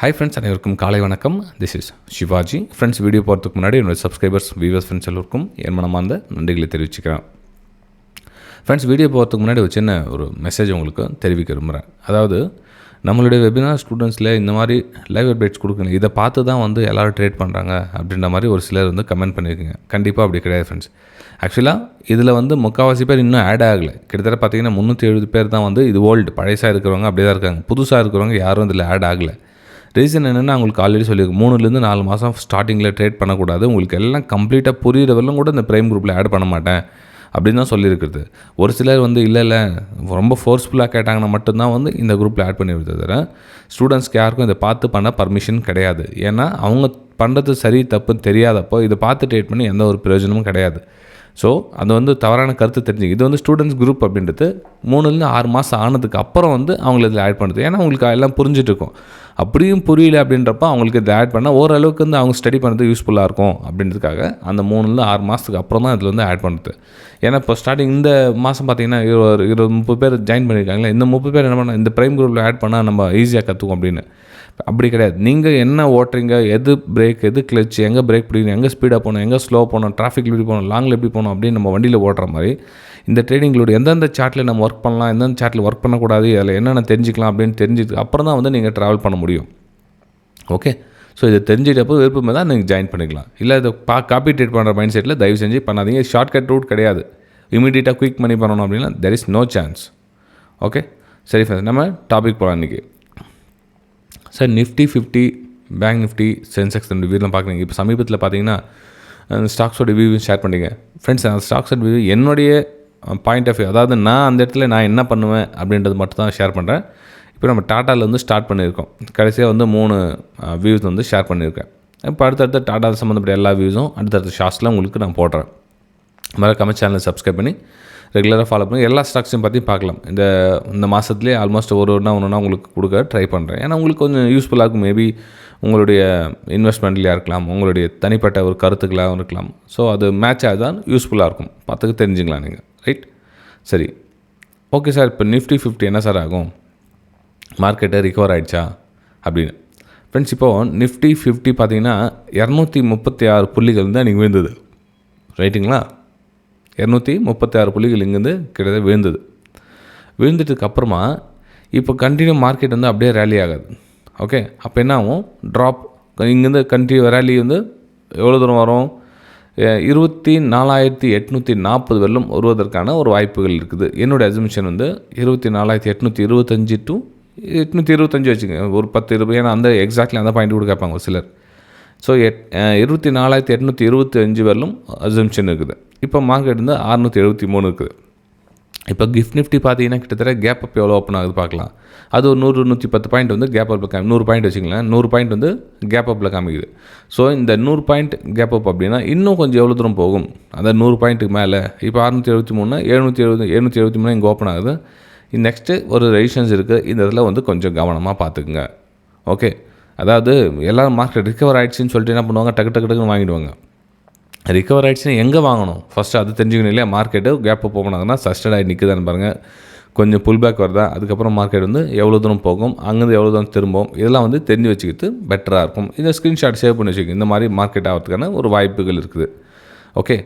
Hi friends, அனைவருக்கும் காலை வணக்கம். This is Shivaji. Friends, video போகிறதுக்கு முன்னாடி என்னோடய சப்ஸ்கிரைபர்ஸ், வியூவர்ஸ், ஃப்ரெண்ட்ஸ் எல்லோருக்கும் என் மனமார்ந்த நன்றிகளை தெரிவிச்சுக்கிறேன். ஃப்ரெண்ட்ஸ், வீடியோ போகிறதுக்கு முன்னாடி ஒரு சின்ன மெசேஜ் உங்களுக்கு தெரிவிக்க விரும்புகிறேன். அதாவது நம்மளுடைய வெபினார் ஸ்டூடெண்ட்ஸில் இந்த மாதிரி லைவ் அப்டேட்ஸ் கொடுக்கணும், இதை பார்த்து தான் எல்லோரும் ட்ரேட் பண்ணுறாங்க அப்படின்ற மாதிரி ஒரு சிலர் கமெண்ட் பண்ணியிருக்கீங்க. கண்டிப்பாக அப்படி கிடையாது ஃப்ரெண்ட்ஸ். ஆக்சுவலாக இதில் முக்கால்வாசி பேர் இன்னும் ஆட் ஆகலை. கிட்டத்தட்ட பார்த்தீங்கன்னா 370 பேர் தான் இது ஓல்டு பழைசாக இருக்கிறவங்க அப்படியே தான் இருக்காங்க. புதுசாக இருக்கிறவங்க யாரும் இதில் ஆட் ஆகலை. ரீசன் என்னென்னா, உங்களுக்கு ஆல்ரெடி சொல்லியிருக்கேன், 3லேருந்து 4 மாதம் ஸ்டார்டிங்கில் ட்ரேட் பண்ணக்கூடாது, உங்களுக்கு எல்லாம் கம்ப்ளீட்டாக புரியிறவர்களும் கூட இந்த ப்ரைம் குரூப்பில் ஆட் பண்ண மாட்டேன் அப்படின்னு தான் சொல்லியிருக்கிறது. ஒரு சிலர் இல்லை ரொம்ப ஃபோர்ஸ்ஃபுல்லாக கேட்டாங்கன்னா மட்டும்தான் இந்த குரூப்பில் ஆட் பண்ணி விடுறது. ஸ்டூடெண்ட்ஸ்க்கு யாருக்கும் இதை பார்த்து பண்ண பர்மிஷன் கிடையாது. ஏன்னா அவங்க பண்ணுறது சரி தப்புன்னு தெரியாதப்போ இதை பார்த்து ட்ரேட் பண்ணி எந்த ஒரு பிரயோஜனமும் கிடையாது. ஸோ அது தவறான கருத்து தெரிஞ்சுங்க. இது ஸ்டூடெண்ட்ஸ் குரூப் அப்படின்றது 3லேருந்து 6 மாதம் ஆனதுக்கு அப்புறம் அவங்கள இதில் ஆட் பண்ணுறது. ஏன்னா அவங்களுக்கு எல்லாம் புரிஞ்சுட்டு இருக்கும். அப்படியும் புரியல அப்படின்றப்ப அவங்களுக்கு இதை ஆட் பண்ணால் ஓரளவுக்கு அவங்க ஸ்டடி பண்ணுறது யூஸ்ஃபுல்லாக இருக்கும் அப்படின்றதுக்காக அந்த 3லேருந்து 6 மாதத்துக்கு அப்புறம் தான் இதில் ஆட் பண்ணுறது. ஏன்னா இப்போ ஸ்டார்டிங் இந்த மாதம் பார்த்தீங்கன்னா 20-30 பேர் ஜாயின் பண்ணியிருக்காங்களே, இந்த 30 பேர் என்ன பண்ணால் இந்த ப்ரைம் குரூப்பில் ஆட் பண்ணால் நம்ம ஈஸியாக கற்றுக்கும் அப்படின்னு. அப்படி கிடையாது. நீங்கள் என்ன ஓட்டுறீங்க, எது பிரேக், எது கிளச், எங்கே பிரேக் பிடிக்கணும், எங்கே ஸ்பீடாக போகணும், எங்கே ஸ்லோ போகணும், டிராஃபிக்கில் எப்படி போகணும், லாங்கில் எப்படி போகணும் அப்படின்னு நம்ம வண்டியில் ஓட்டுற மாதிரி இந்த ட்ரேடிங்களோட எந்தெந்த சார்ட்டில் நம்ம ஒர்க் பண்ணலாம், எந்தெந்த சார்ட்டில் ஒர்க் பண்ணக்கூடாது, அதில் என்னென்ன தெரிஞ்சிக்கலாம் அப்படின்னு தெரிஞ்சதுக்கு அப்புறம் தான் நீங்கள் ட்ராவல் பண்ண முடியும். ஓகே, ஸோ இதை தெரிஞ்சிட்டப்போ விருப்பமே தான் நீங்கள் ஜாயின் பண்ணிக்கலாம். இல்லை இதை காப்பி ட்ரேட் பண்ணுற மைண்ட் செட்டில் தயவு செஞ்சு பண்ணாதீங்க. ஷார்ட்கட் ரூட் கிடையாது. இமீடியட்டாக குயிக் மணி பண்ணணும் அப்படின்னா there is no chance. Okay, சரி ஃப்ரெண்ட்ஸ், நம்ம டாபிக் போகலாம் இன்றைக்கி. Sir, Nifty 50, bank Nifty, Sensex ரிவ்யூலாம் பார்க்குறீங்க. இப்போ சமீபத்தில் பார்த்தீங்கன்னா ஸ்டாக்ஸோட ரிவ்யூ ஷேர் பண்ணிங்க. ஃப்ரெண்ட்ஸ், அந்த ஸ்டாக்ஸோட ரிவ்யூ என்னுடைய பாயிண்ட் ஆஃப் வியூ, அதாவது நான் அந்த இடத்துல நான் என்ன பண்ணுவேன் அப்படின்றது மட்டும் தான் ஷேர் பண்ணுறேன். இப்போ நம்ம டாட்டாவில் ஸ்டார்ட் பண்ணியிருக்கோம். கடைசியாக 3 வியூஸ் ஷேர் பண்ணியிருக்கேன். இப்போ அடுத்தடுத்த டாட்டா சம்மந்தப்பட்ட எல்லா வியூஸும் அடுத்தடுத்த ஷார்ட்ஸில் உங்களுக்கு நான் போடுறேன். மறக்காம சேனலை சப்ஸ்கிரைப் பண்ணி ரெகுலராக ஃபாலோ பண்ணி எல்லா ஸ்டாக்ஸையும் பற்றி பார்க்கலாம். இந்த மாதத்துலேயே ஆல்மோஸ்ட் ஒன்றா உங்களுக்கு கொடுக்க ட்ரை பண்ணுறேன். ஏன்னா உங்களுக்கு கொஞ்சம் யூஸ்ஃபுல்லாக இருக்கும். மேபி உங்களுடைய இன்வெஸ்ட்மெண்ட்லையாக இருக்கலாம், உங்களுடைய தனிப்பட்ட ஒரு கருத்துக்களாகவும் இருக்கலாம். ஸோ அது மேட்ச் ஆகுதான் யூஸ்ஃபுல்லாக இருக்கும். பார்த்துக்கு தெரிஞ்சுக்கலாம் நீங்கள். ரைட், சரி, ஓகே சார். இப்போ நிஃப்டி 50 என்ன சார் ஆகும், மார்க்கெட்டை ரிகவர் ஆகிடுச்சா அப்படின்னு. ஃப்ரெண்ட்ஸ், இப்போது நிஃப்டி 50 பார்த்தீங்கன்னா 236 புள்ளிகள் தான் நீங்கள் விழுந்தது. ரைட்டுங்களா? 236 புள்ளிகள் இங்கேருந்து கிட்டத்தட்ட விழுந்துட்டுக்கு அப்புறமா இப்போ கண்டினியூ மார்க்கெட் அப்படியே ரேலி ஆகாது. ஓகே, அப்போ என்ன ஆகும், ட்ராப் இங்கேருந்து கண்டினியூ ரேலி எவ்வளோ தூரம் வரும், 24,840 வரலும் வருவதற்கான ஒரு வாய்ப்புகள் இருக்குது. என்னுடைய அசம்ஷன் 24,825 to 825 வச்சுக்கோங்க, ஒரு 10-20. ஏன்னா அந்த எக்ஸாக்ட்லி அந்த பாயிண்ட் கூட கேட்பாங்க ஒரு சிலர். ஸோ 24,825 வரலும் அசம்ஷன் இருக்குது. இப்போ மார்க்கெட் 673 இருக்குது. இப்போ கிஃப்ட் நிஃப்டி பார்த்தீங்கன்னா கிட்டத்தட்ட கேப் அப் எவ்வளோ ஓப்பன் ஆகுது பார்க்கலாம். அது ஒரு 100-110 பாயிண்ட் கேப் அப்பில் 100 பாயிண்ட் வச்சுக்கலாம். 100 பாயிண்ட் கேப் அப்பில் காமிக்குது. ஸோ இந்த 100 பாயிண்ட் கேப் அப் அப்படின்னா இன்னும் கொஞ்சம் எவ்வளோ தூரம் போகும், அந்த 100 பாயிண்ட்டுக்கு மேலே. இப்போ 673, 773 இங்கே ஓப்பன் ஆகுது. நெக்ஸ்ட்டு ஒரு ரெசிஸ்டன்ஸ் இருக்குது. இந்த இதில் கொஞ்சம் கவனமாக பார்த்துக்குங்க. ஓகே, அதாவது எல்லோரும் மார்க்கெட் ரிகவர் ஆகிடுச்சின்னு சொல்லிட்டு என்ன பண்ணுவாங்க, டக்குன்னு வாங்கிடுவாங்க. ரிகவர் ஆகிடுச்சுன்னா எங்கே வாங்கணும் ஃபஸ்ட்டு அது தெரிஞ்சுக்கணும் இல்லையா. மார்க்கெட்டு கேப் அப் ஓப்பன் ஆகுதுன்னா சஸ்டட் ஆகி நிற்குதான்னு பாருங்கள், கொஞ்சம் புல் பேக் வருதா, அதுக்கப்புறம் மார்க்கெட் எவ்வளோ தூரம் போகும், அங்கேருந்து எவ்வளோ தூரம் திரும்பும், இதெல்லாம் தெரிஞ்சு வச்சுக்கிட்டு பெட்டராக இருக்கும். இந்த ஸ்க்ரீன்ஷாட் சேவ் பண்ணி வச்சுக்கோங்க. இந்த மாதிரி மார்க்கெட் ஆகிறதுக்கான ஒரு வாய்ப்புகள் இருக்குது. ஓகே,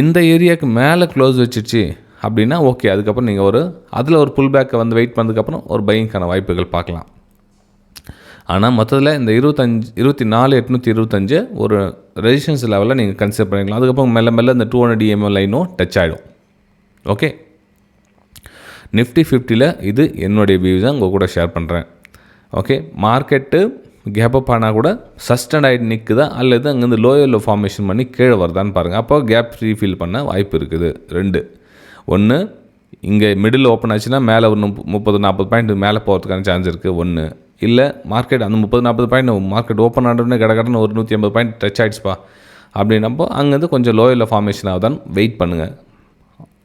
இந்த ஏரியாவுக்கு மேலே க்ளோஸ் வச்சிருச்சு அப்படின்னா ஓகே, அதுக்கப்புறம் நீங்கள் அதில் ஒரு புல் பேக்கை வெயிட் பண்ணதுக்கப்புறம் ஒரு பையிங்கான வாய்ப்புகள் பார்க்கலாம். ஆனால் மொத்தத்தில் இந்த 24,825 ஒரு ரெசிஸ்டன்ஸ் லெவலில் நீங்கள் கன்சிடர் பண்ணிக்கலாம். அதுக்கப்புறம் மெல்ல இந்த 200 EMA லைனும் டச் ஆகிடும். ஓகே, நிஃப்டி 50ல் இது என்னுடைய வியூ தான் உங்கள் கூட ஷேர் பண்ணுறேன். ஓகே, மார்க்கெட்டு கேப் அப் ஆனால் கூட சஸ்டண்ட் ஆகிட்டு நிற்குதா அல்லது அங்கேருந்து லோயரில் ஃபார்மேஷன் பண்ணி கீழே வருதான்னு பாருங்கள். அப்போ கேப் ரீஃபில் பண்ண வாய்ப்பு இருக்குது. 2 ஒன்று, இங்கே மிடில் ஓப்பன் ஆச்சுன்னா மேலே ஒரு 30-40 பாயிண்ட் மேலே போகிறதுக்கான சான்ஸ் இருக்குது. 1 இல்லை மார்க்கெட் அந்த 30-40 பாயிண்ட் மார்க்கெட் ஓப்பன் ஆனோடனே கடகடன்னு ஒரு 180 பாயிண்ட் டச் ஆகிடுச்சுப்பா அப்படின்னப்போ அங்கேருந்து கொஞ்சம் லோயரில் ஃபார்மேஷன் ஆகுதான் வெயிட் பண்ணுங்கள்.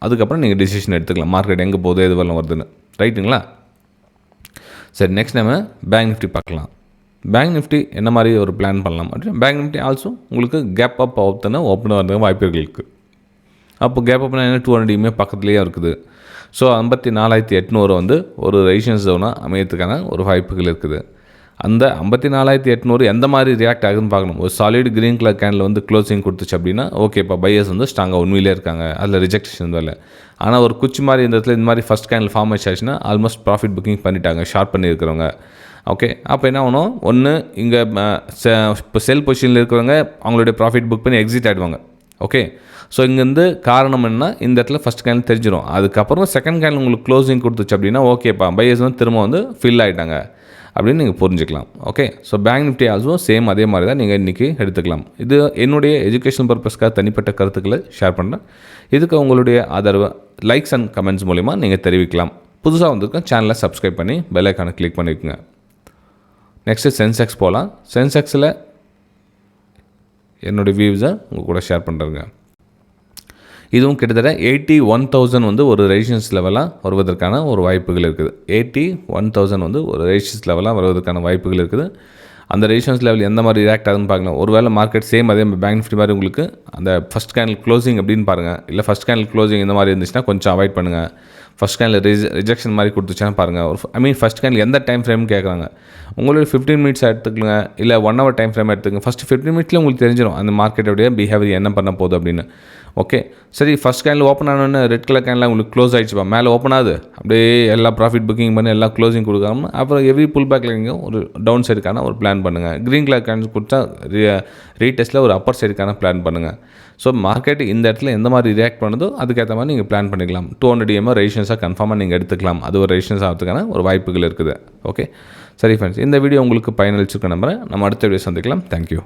அதுக்கப்புறம் நீங்கள் டிசிஷன் எடுத்துக்கலாம் மார்க்கெட் எங்கே போகுது, எது வரலாம் வருதுன்னு. ரைட்டுங்களா? சரி, நெக்ஸ்ட் நம்ம பேங்க் நிஃப்டி பார்க்கலாம். பேங்க் நிஃப்டி என்ன மாதிரி ஒரு பிளான் பண்ணலாம் அப்படின்னா, பேங்க் நிஃப்டி ஆல்சோ உங்களுக்கு கேப் அப் ஓப்பன் வரதுக்கு வாய்ப்புகள் இருக்குது. அப்போ கேப் அப்னா என்ன, 200 பக்கத்துலேயே இருக்குது. ஸோ 54,800 ஒரு ரெசிஸ்டன்ஸ் ஜோனாக அமையத்துக்கான ஒரு வாய்ப்புகள் இருக்குது. அந்த 54,800 எந்த மாதிரி ரியாக்ட் ஆகுதுன்னு பார்க்கணும். ஒரு சாலிட் க்ரீன் கலர் கேனில் வந்து க்ளோசிங் கொடுத்துச்சு அப்படின்னா ஓகேப்பா, பையர்ஸ் வந்து ஸ்ட்ராங்காக உண்மையிலே இருக்காங்க, அதில் ரிஜெக்ஷன் வரல. ஆனால் ஒரு குச்சி மாதிரி இந்த இடத்துல இந்த மாதிரி ஃபஸ்ட் கேனில் ஃபார்ம் ஆச்சுன்னா ஆல்மோஸ்ட் ப்ராஃபிட் புக்கிங் பண்ணிட்டாங்க ஷார்ட் பண்ணியிருக்கிறவங்க. ஓகே, அப்போ என்ன ஆகணும், ஒன்று இங்கே இப்போ செல் பொசிஷனில் இருக்கிறவங்க அவங்களுடைய ப்ராஃபிட் புக் பண்ணி எக்ஸிட் ஆகிடுவாங்க. ஓகே, ஸோ இங்கேருந்து காரணம் என்ன, இந்த இடத்துல ஃபஸ்ட் கேனில் தெரிஞ்சிடும். அதுக்கப்புறம் செகண்ட் கேனில் உங்களுக்கு க்ளோசிங் கொடுத்துச்சு அப்படின்னா ஓகேப்பா, பையர்ஸ் வந்து திரும்ப வந்து ஃபில் ஆகிட்டாங்க அப்படின்னு நீங்கள் புரிஞ்சுக்கலாம். Okay, so bank Nifty also same அதே மாதிரி தான் நீங்கள் இன்றைக்கி எடுத்துக்கலாம். இது என்னுடைய எஜுகேஷன் பர்பஸ்க்காக தனிப்பட்ட கருத்துக்களை ஷேர் பண்ணுறேன். இதுக்கு உங்களுடைய ஆதரவு லைக்ஸ் அண்ட் கமெண்ட்ஸ் மூலிமா நீங்கள் தெரிவிக்கலாம். புதுசாக வந்திருக்க சேனலை சப்ஸ்கிரைப் பண்ணி பெல் ஐக்கானை கிளிக் பண்ணிக்கோங்க. நெக்ஸ்ட்டு சென்செக்ஸ் போகலாம். சென்செக்ஸில் என்னுடைய வியூஸை உங்கள் கூட ஷேர் பண்ணுறேங்க. இதுவும் கிட்டத்தட்ட 81,000 வந்து ஒரு ரெசிஸ்டன்ஸ் லெவலாக வருவதற்கான ஒரு வாய்ப்புகள் இருக்குது. 81,000 வந்து ஒரு ரெசிஸ்டன்ஸ் லெவலாக வருவதற்கான வாய்ப்புகள் இருக்குது. அந்த ரெசிஸ்டன்ஸ் லெவல் எந்த மாதிரி ரியாக்ட் ஆகுதுன்னு பார்க்கலாம். ஒரு வேளை மார்க்கெட் சேம் அதே பேங்க் நிஃப்டி மாதிரி உங்களுக்கு அந்த ஃபஸ்ட் கேனில் க்ளோசிங் அப்படின்னு பாருங்கள். இல்லை ஃபஸ்ட் கேனில் க்ளோசிங் இந்த மாதிரி இருந்துச்சுன்னா கொஞ்சம் அவாய்ட் பண்ணுங்கள். ஃபஸ்ட் கேனில் ரிஜெக்ஷன் மாதிரி கொடுத்துச்சுன்னா பாருங்கள். ஒரு ஃபஸ்ட் கேனில் எந்த டைம் ஃப்ரேம் கேட்குறாங்க, உங்களுடைய 15 மினிட்ஸ் எடுத்துக்கலுங்க, இல்லை 1 hour டைம் ஃப்ரேம் எடுத்துக்கங்க. ஃபஸ்ட்டு 15 மினிட்ஸில் உங்களுக்கு தெரிஞ்சிடும் அந்த மார்க்கெட்டோடைய பிஹேவியர் என்ன பண்ண போகுது அப்படின்னு. ஓகே, சரி, ஃபஸ்ட் கேனில் ஓப்பன் ஆனோன்னு ரெட் கலர் கேனில் உங்களுக்கு க்ளோஸ் ஆகிடுச்சுப்பா, மேலே ஓப்பன் ஆகுது, அப்படியே எல்லா ப்ராஃபிட் புக்கிங் பண்ணி எல்லா க்ளோசிங் கொடுக்காம அப்புறம் எவ்ரி புல் பேக்கில் நீங்கள் ஒரு டவுன் சைடுக்கான ஒரு பிளான் பண்ணுங்கள். க்ரீன் கலர் கேன்ஸ் கொடுத்தா ரீடெஸ்ட்டில் ஒரு அப்பர் சைடுக்கான பிளான் பண்ணுங்கள். ஸோ மார்க்கெட் இந்த இடத்துல எந்த மாதிரி ரியாக்ட் பண்ணுதோ அதுக்கேற்ற மாதிரி நீங்கள் பிளான் பண்ணிக்கலாம். 200 EMA ரெசிஸ்டன்ஸாக கன்ஃபார்மாக நீங்கள் எடுத்துக்கலாம். அது ஒரு ரெசிஸ்டன்ஸ் ஆகிறதுக்கான ஒரு வாய்ப்புகள் இருக்குது. ஓகே, சரி ஃப்ரெண்ட்ஸ், இந்த வீடியோ உங்களுக்கு பயனளிச்சிருக்க நம்புறேன். நம்ம அடுத்த வீடியோ சந்திக்கலாம். தேங்க்யூ.